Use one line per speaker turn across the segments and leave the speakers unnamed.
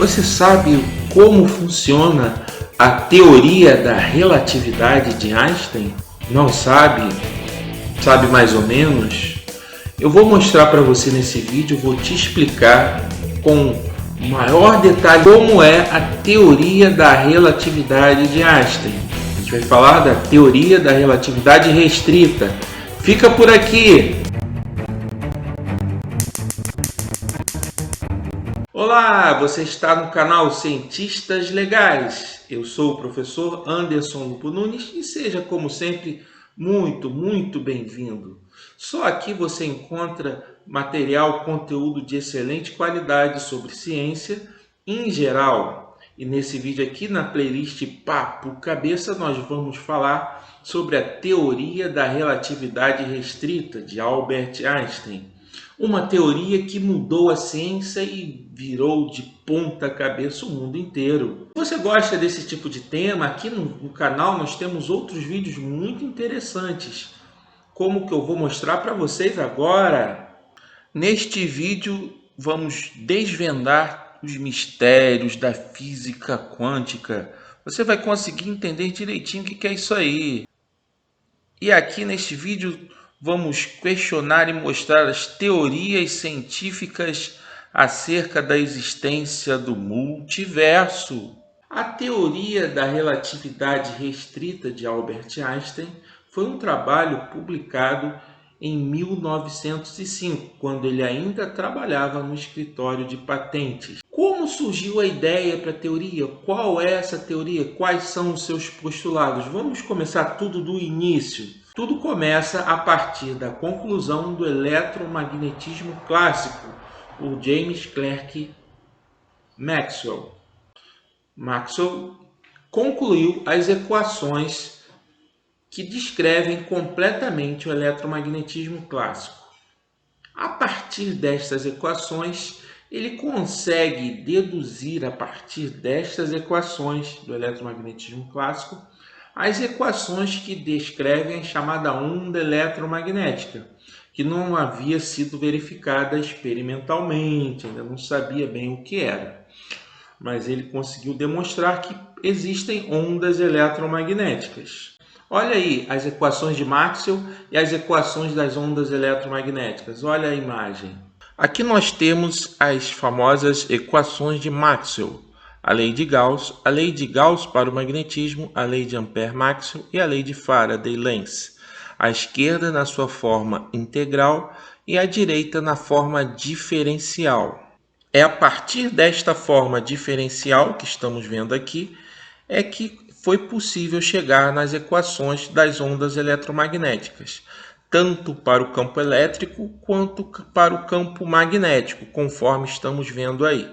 Você sabe como funciona a teoria da relatividade de Einstein? Não sabe? Sabe mais ou menos? Eu vou mostrar para você nesse vídeo, vou te explicar com maior detalhe como é a teoria da relatividade de Einstein. A gente vai falar da teoria da relatividade restrita. Fica por aqui! Olá, você está no canal Cientistas Legais. Eu sou o professor Anderson Lupo Nunes e seja, como sempre, muito bem-vindo. Só aqui você encontra material, conteúdo de excelente qualidade sobre ciência em geral. E nesse vídeo aqui, na playlist Papo Cabeça, nós vamos falar sobre a teoria da relatividade restrita de Albert Einstein. Uma teoria que mudou a ciência e virou de ponta cabeça o mundo inteiro. Se você gosta desse tipo de tema, aqui no canal nós temos outros vídeos muito interessantes, como o que eu vou mostrar para vocês agora. Neste vídeo vamos desvendar os mistérios da física quântica. Você vai conseguir entender direitinho o que é isso aí. E aqui neste vídeo vamos questionar e mostrar as teorias científicas acerca da existência do multiverso. A teoria da relatividade restrita de Albert Einstein foi um trabalho publicado em 1905, quando ele ainda trabalhava no escritório de patentes. Como surgiu a ideia para a teoria? Qual é essa teoria? Quais são os seus postulados? Vamos começar tudo do início. Tudo começa a partir da conclusão do eletromagnetismo clássico, por James Clerk Maxwell. Maxwell concluiu as equações que descrevem completamente o eletromagnetismo clássico. A partir destas equações, ele consegue deduzir a partir destas equações do eletromagnetismo clássico as equações que descrevem a chamada onda eletromagnética, que não havia sido verificada experimentalmente, ainda não sabia bem o que era. Mas ele conseguiu demonstrar que existem ondas eletromagnéticas. Olha aí as equações de Maxwell e as equações das ondas eletromagnéticas. Olha a imagem. Aqui nós temos as famosas equações de Maxwell. A lei de Gauss para o magnetismo, a lei de Ampère-Maxwell e a lei de Faraday-Lenz. À esquerda na sua forma integral e à direita na forma diferencial. É a partir desta forma diferencial que estamos vendo aqui é que foi possível chegar nas equações das ondas eletromagnéticas, tanto para o campo elétrico quanto para o campo magnético, conforme estamos vendo aí.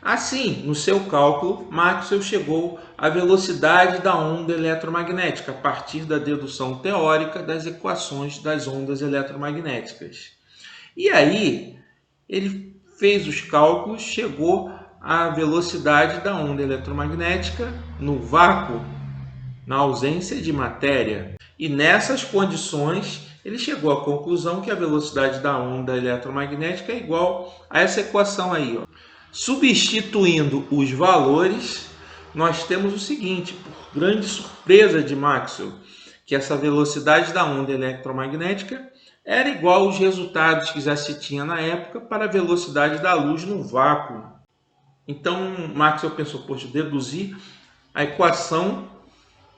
Assim, no seu cálculo, Maxwell chegou à velocidade da onda eletromagnética a partir da dedução teórica das equações das ondas eletromagnéticas. E aí, ele fez os cálculos, chegou à velocidade da onda eletromagnética no vácuo, na ausência de matéria. E nessas condições, ele chegou à conclusão que a velocidade da onda eletromagnética é igual a essa equação aí, ó. Substituindo os valores, nós temos o seguinte, por grande surpresa de Maxwell, que essa velocidade da onda eletromagnética era igual aos resultados que já se tinha na época para a velocidade da luz no vácuo. Então Maxwell pensou, poxa, deduzir a equação,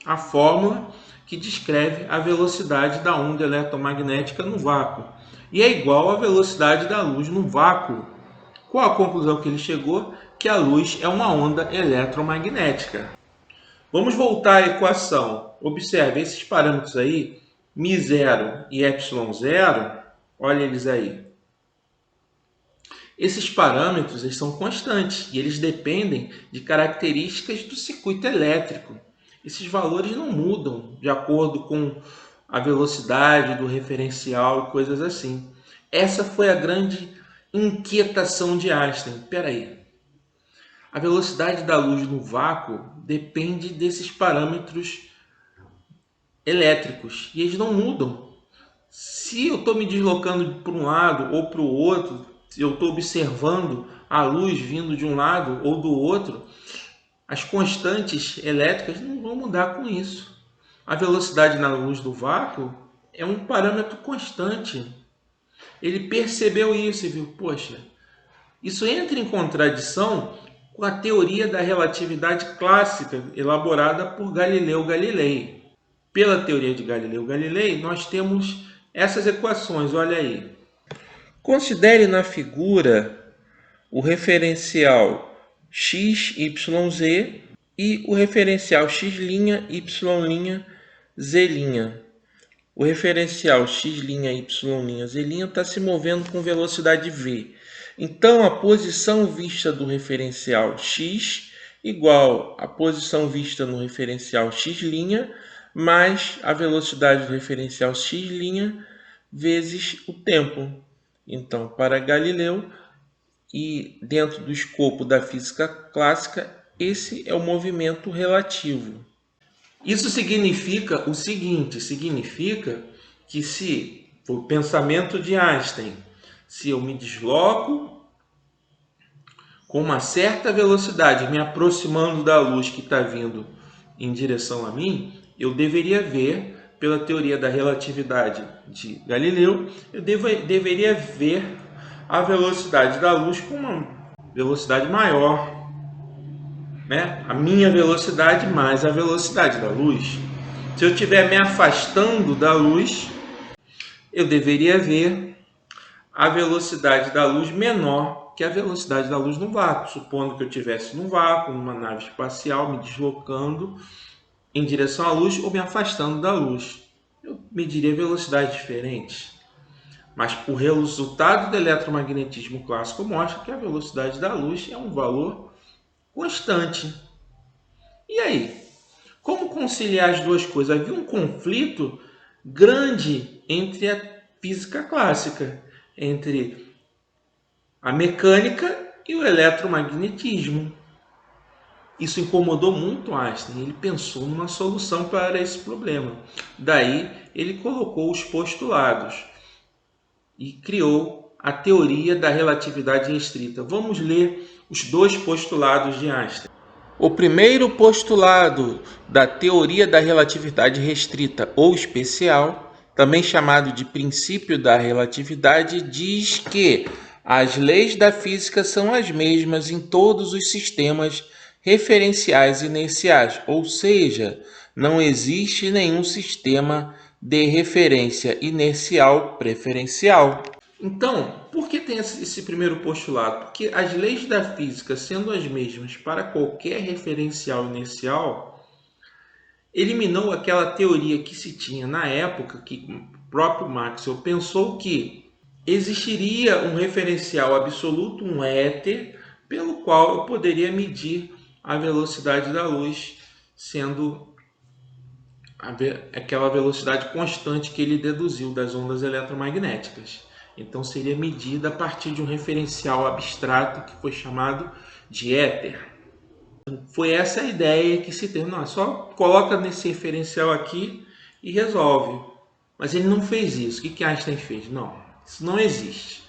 a fórmula que descreve a velocidade da onda eletromagnética no vácuo. E é igual à velocidade da luz no vácuo. Qual a conclusão que ele chegou? Que a luz é uma onda eletromagnética. Vamos voltar à equação. Observe esses parâmetros aí, μ0 e ε0, olha eles aí. Esses parâmetros eles são constantes e eles dependem de características do circuito elétrico. Esses valores não mudam de acordo com a velocidade do referencial e coisas assim. Essa foi a grande inquietação de Einstein. Espera aí. A velocidade da luz no vácuo depende desses parâmetros elétricos e eles não mudam. Se eu estou me deslocando para um lado ou para o outro, se eu estou observando a luz vindo de um lado ou do outro, as constantes elétricas não vão mudar com isso. A velocidade na luz do vácuo é um parâmetro constante. Ele percebeu isso e viu, poxa, isso entra em contradição com a teoria da relatividade clássica elaborada por Galileu Galilei. Pela teoria de Galileu Galilei, nós temos essas equações, olha aí. Considere na figura o referencial x, y, z e o referencial x', y', z'. O referencial x', y', z' está se movendo com velocidade v. Então, a posição vista do referencial x igual à posição vista no referencial x' mais a velocidade do referencial x' vezes o tempo. Então, para Galileu, e dentro do escopo da física clássica, esse é o movimento relativo. Isso significa o seguinte, significa que se o pensamento de Einstein, se eu me desloco com uma certa velocidade, me aproximando da luz que está vindo em direção a mim, eu deveria ver, pela teoria da relatividade de Galileu, eu deveria ver a velocidade da luz com uma velocidade maior, né? A minha velocidade mais a velocidade da luz. Se eu estiver me afastando da luz, eu deveria ver a velocidade da luz menor que a velocidade da luz no vácuo, supondo que eu estivesse no vácuo, numa nave espacial, me deslocando em direção à luz ou me afastando da luz. Eu mediria velocidades diferentes. Mas o resultado do eletromagnetismo clássico mostra que a velocidade da luz é um valor constante. E aí? Como conciliar as duas coisas? Havia um conflito grande entre a física clássica, entre a mecânica e o eletromagnetismo. Isso incomodou muito Einstein. Ele pensou numa solução para esse problema. Daí ele colocou os postulados e criou a teoria da relatividade restrita. Vamos ler os dois postulados de Einstein. O primeiro postulado da teoria da relatividade restrita ou especial, também chamado de princípio da relatividade, diz que as leis da física são as mesmas em todos os sistemas referenciais inerciais, ou seja, não existe nenhum sistema de referência inercial preferencial. Então, por que tem esse primeiro postulado? Porque as leis da física, sendo as mesmas para qualquer referencial inercial, eliminou aquela teoria que se tinha na época, que o próprio Maxwell pensou que existiria um referencial absoluto, um éter, pelo qual eu poderia medir a velocidade da luz, sendo aquela velocidade constante que ele deduziu das ondas eletromagnéticas. Então seria medida a partir de um referencial abstrato que foi chamado de éter. Foi essa a ideia que se teve. Não, só coloca nesse referencial aqui e resolve. Mas ele não fez isso. O que Einstein fez? Não, isso não existe.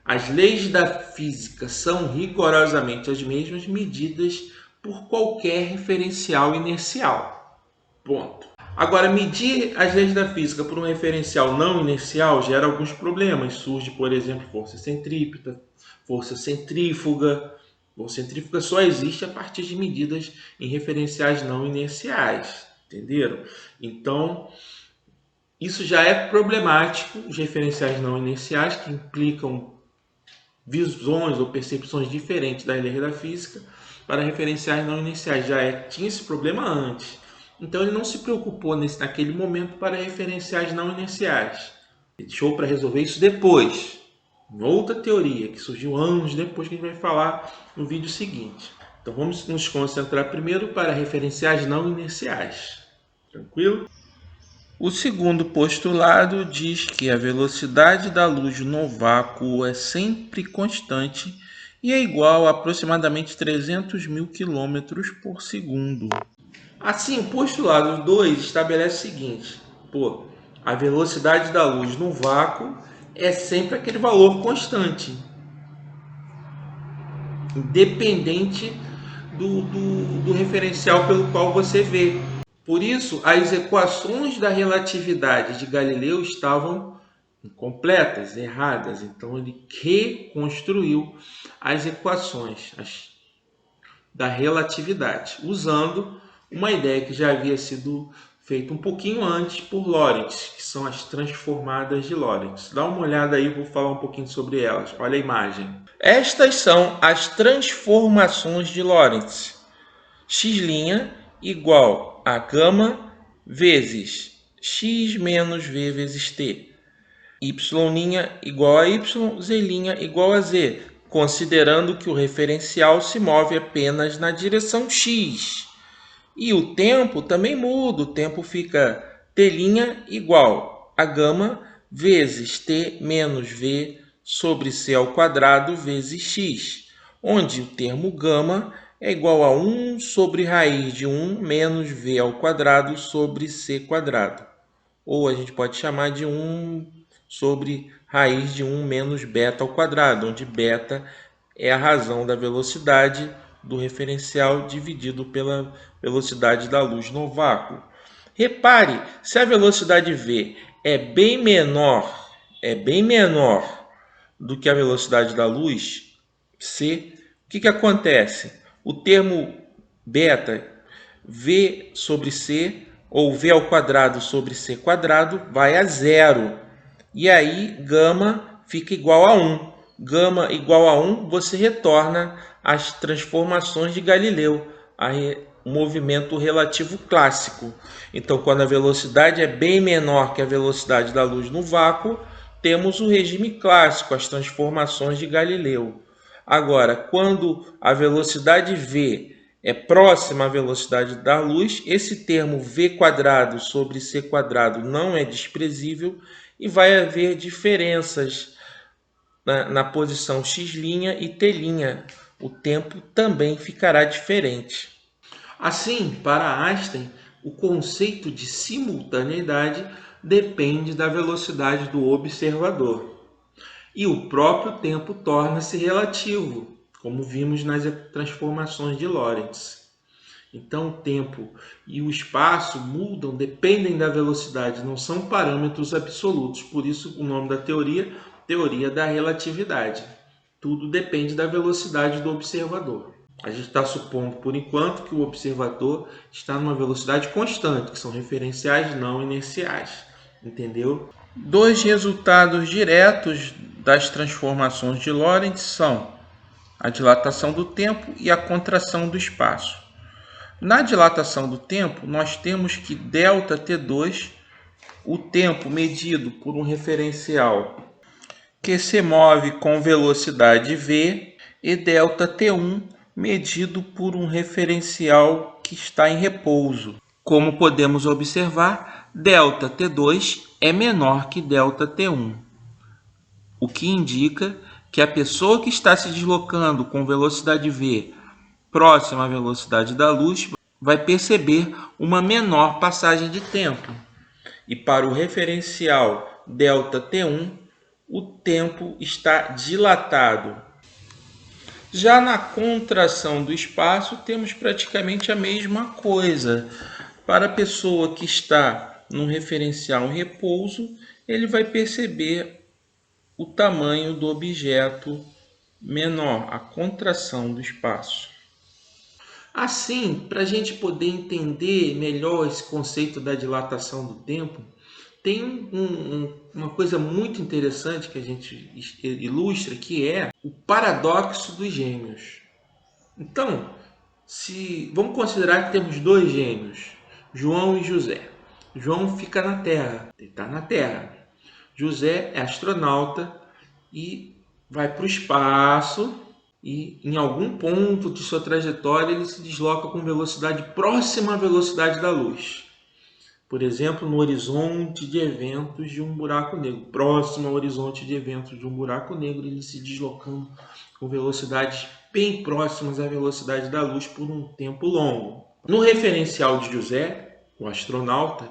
As leis da física são rigorosamente as mesmas, medidas por qualquer referencial inercial. Ponto. Agora, medir as leis da física por um referencial não inercial gera alguns problemas. Surge, por exemplo, força centrípeta, força centrífuga. Força centrífuga só existe a partir de medidas em referenciais não inerciais. Entenderam? Então, isso já é problemático, os referenciais não inerciais, que implicam visões ou percepções diferentes das leis da física, para referenciais não inerciais. Tinha esse problema antes. Então ele não se preocupou naquele momento para referenciais não inerciais. Ele deixou para resolver isso depois. Uma outra teoria que surgiu anos depois, que a gente vai falar no vídeo seguinte. Então vamos nos concentrar primeiro para referenciais não inerciais. Tranquilo? O segundo postulado diz que a velocidade da luz no vácuo é sempre constante e é igual a aproximadamente 300 mil km por segundo. Assim, o postulado 2 estabelece o seguinte: a velocidade da luz no vácuo é sempre aquele valor constante. independente do referencial pelo qual você vê. Por isso, as equações da relatividade de Galileu estavam incompletas, erradas. Então, ele reconstruiu as equações da relatividade, usando uma ideia que já havia sido feita um pouquinho antes por Lorentz, que são as transformadas de Lorentz. Dá uma olhada aí, vou falar um pouquinho sobre elas. Olha a imagem. Estas são as transformações de Lorentz. X' igual a gama vezes x menos v vezes t. Y' igual a y, z' igual a z, considerando que o referencial se move apenas na direção x. E o tempo também muda, o tempo fica t' igual a gama vezes t menos v sobre c ao quadrado vezes x, onde o termo gama é igual a 1 sobre raiz de 1 menos v ao quadrado sobre c quadrado. Ou a gente pode chamar de 1 sobre raiz de 1 menos beta ao quadrado, onde beta é a razão da velocidade do referencial dividido pela velocidade da luz no vácuo. Repare, se a velocidade v é bem menor do que a velocidade da luz, c, o que acontece? O termo beta, v sobre c, ou v ao quadrado sobre c quadrado, vai a zero. E aí, gama fica igual a 1. Gama igual a 1, você retorna às transformações de Galileu, o movimento relativo clássico. Então, quando a velocidade é bem menor que a velocidade da luz no vácuo, temos o regime clássico, as transformações de Galileu. Agora, quando a velocidade v é próxima à velocidade da luz, esse termo v quadrado sobre c quadrado não é desprezível e vai haver diferenças na posição x' e t'. O tempo também ficará diferente. Assim, para Einstein, o conceito de simultaneidade depende da velocidade do observador. E o próprio tempo torna-se relativo, como vimos nas transformações de Lorentz. Então, o tempo e o espaço mudam, dependem da velocidade, não são parâmetros absolutos. Por isso, o nome da teoria, teoria da relatividade. Tudo depende da velocidade do observador. A gente está supondo, por enquanto, que o observador está numa velocidade constante, que são referenciais não inerciais. Entendeu? Dois resultados diretos das transformações de Lorentz são a dilatação do tempo e a contração do espaço. Na dilatação do tempo, nós temos que ΔT2, o tempo medido por um referencial que se move com velocidade v, e ΔT1, medido por um referencial que está em repouso. Como podemos observar, ΔT2 é menor que ΔT1, o que indica que a pessoa que está se deslocando com velocidade v próxima à velocidade da luz vai perceber uma menor passagem de tempo. E para o referencial ΔT1, o tempo está dilatado. Já na contração do espaço, temos praticamente a mesma coisa. Para a pessoa que está no referencial em repouso, ele vai perceber o tamanho do objeto menor, a contração do espaço. Assim, para a gente poder entender melhor esse conceito da dilatação do tempo, tem uma coisa muito interessante que a gente ilustra, que é o paradoxo dos gêmeos. Então, vamos considerar que temos dois gêmeos, João e José. João fica na Terra, ele está na Terra. José é astronauta e vai para o espaço e em algum ponto de sua trajetória ele se desloca com velocidade próxima à velocidade da luz. Por exemplo, no horizonte de eventos de um buraco negro. Próximo ao horizonte de eventos de um buraco negro, ele se deslocando com velocidades bem próximas à velocidade da luz por um tempo longo. No referencial de José, o astronauta,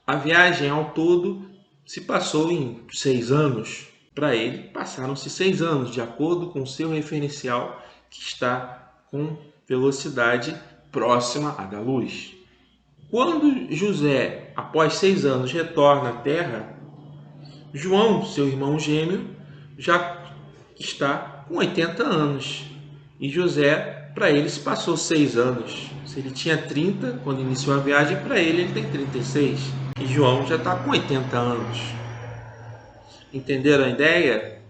a viagem ao todo se passou em 6 anos. Para ele, passaram-se 6 anos, de acordo com o seu referencial, que está com velocidade próxima à da luz. Quando José, após 6 anos, retorna à Terra, João, seu irmão gêmeo, já está com 80 anos. E José, para ele, se passou 6 anos. Se ele tinha 30 quando iniciou a viagem, para ele tem 36. E João já está com 80 anos. Entenderam a ideia?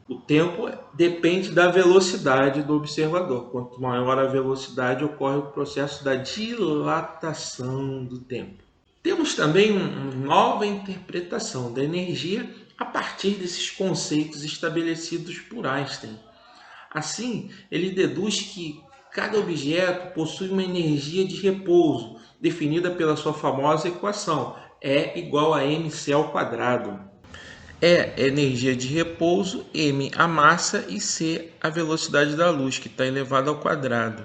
O tempo depende da velocidade do observador. Quanto maior a velocidade, ocorre o processo da dilatação do tempo. Temos também uma nova interpretação da energia a partir desses conceitos estabelecidos por Einstein. Assim, ele deduz que cada objeto possui uma energia de repouso, definida pela sua famosa equação, E igual a mc ao quadrado. E é energia de repouso, m a massa e c a velocidade da luz, que está elevada ao quadrado.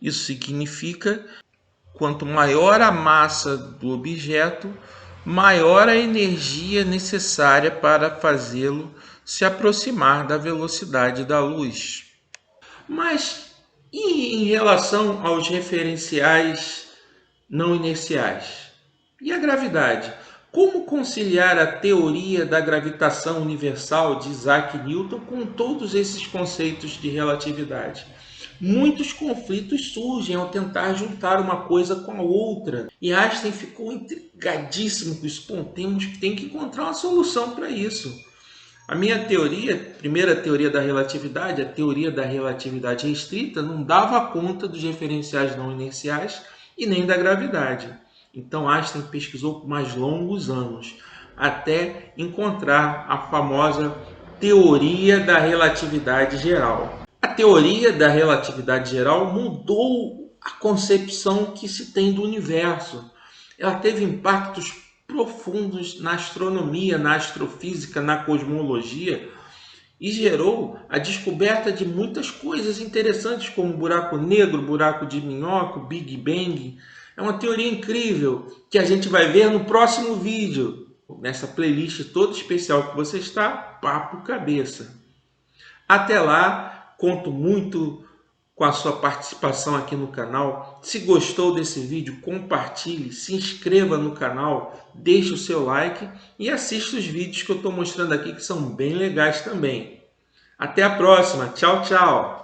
Isso significa quanto maior a massa do objeto, maior a energia necessária para fazê-lo se aproximar da velocidade da luz. Mas e em relação aos referenciais não inerciais? E a gravidade? Como conciliar a teoria da gravitação universal de Isaac Newton com todos esses conceitos de relatividade? Muitos conflitos surgem ao tentar juntar uma coisa com a outra. E Einstein ficou intrigadíssimo com isso. Bom, tem que encontrar uma solução para isso. A minha teoria, primeira teoria da relatividade, a teoria da relatividade restrita, não dava conta dos referenciais não inerciais e nem da gravidade. Então Einstein pesquisou por mais longos anos, até encontrar a famosa teoria da relatividade geral. A teoria da relatividade geral mudou a concepção que se tem do universo. Ela teve impactos profundos na astronomia, na astrofísica, na cosmologia e gerou a descoberta de muitas coisas interessantes, como buraco negro, buraco de minhoca, Big Bang. É uma teoria incrível que a gente vai ver no próximo vídeo, nessa playlist toda especial que você está, Papo Cabeça. Até lá, conto muito com a sua participação aqui no canal. Se gostou desse vídeo, compartilhe, se inscreva no canal, deixe o seu like e assista os vídeos que eu estou mostrando aqui que são bem legais também. Até a próxima. Tchau, tchau.